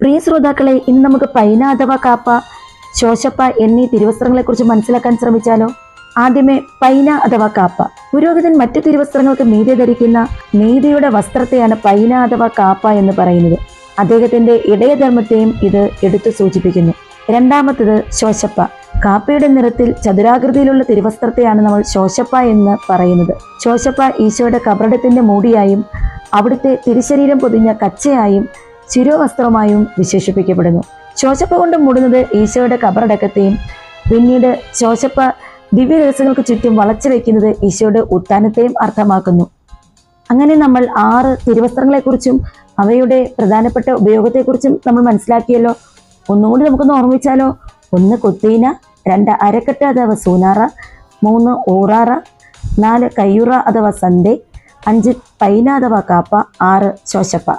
പ്രിയ ശ്രോതാക്കളെ, ഇന്ന് നമുക്ക് പൈന അഥവാ കാപ്പ, ശോശപ്പ എന്നീ തിരുവസ്ത്രങ്ങളെക്കുറിച്ച് മനസ്സിലാക്കാൻ ശ്രമിച്ചാലോ. ആദ്യമേ പൈന അഥവാ കാപ്പ. പുരോഹിതൻ മറ്റു തിരുവസ്ത്രങ്ങൾക്ക് മീതെ ധരിക്കുന്ന നീതിയുടെ വസ്ത്രത്തെയാണ് പൈന അഥവാ കാപ്പ എന്ന് പറയുന്നത്. അദ്ദേഹത്തിന്റെ ഇടയധർമ്മത്തെയും ഇത് എടുത്തു സൂചിപ്പിക്കുന്നു. രണ്ടാമത്തത് ശോശപ്പ. കാപ്പയുടെ നിറത്തിൽ ചതുരാകൃതിയിലുള്ള തിരുവസ്ത്രത്തെയാണ് നമ്മൾ ശോശപ്പ എന്ന് പറയുന്നത്. ശോശപ്പ ഈശോയുടെ കബറിടത്തിന്റെ മൂടിയായും അവിടുത്തെ തിരുശരീരം പൊതിഞ്ഞ കച്ചയായും ശിരോവസ്ത്രമായും വിശേഷിപ്പിക്കപ്പെടുന്നു. ശോശപ്പ കൊണ്ട് മൂടുന്നത് ഈശോയുടെ കബറടക്കത്തെയും പിന്നീട് ശോശപ്പ ദിവ്യരഹസ്യങ്ങൾക്ക് ചുറ്റും വളച്ചു വയ്ക്കുന്നത് ഈശോയുടെ ഉത്ഥാനത്തെയും അർത്ഥമാക്കുന്നു. അങ്ങനെ നമ്മൾ 6 തിരുവസ്ത്രങ്ങളെക്കുറിച്ചും അവയുടെ പ്രധാനപ്പെട്ട ഉപയോഗത്തെക്കുറിച്ചും നമ്മൾ മനസ്സിലാക്കിയല്ലോ. ഒന്നുകൂടി നമുക്കൊന്ന് ഓർമ്മിച്ചാലോ. 1 കൊത്തീന, 2 അരക്കെട്ട് അഥവാ സൂനാറ, 3 ഊറാറ, 4 കയ്യുറ അഥവാ സന്ദേ, 5 പൈന അഥവാ കാപ്പ, 6 ശോശപ്പ.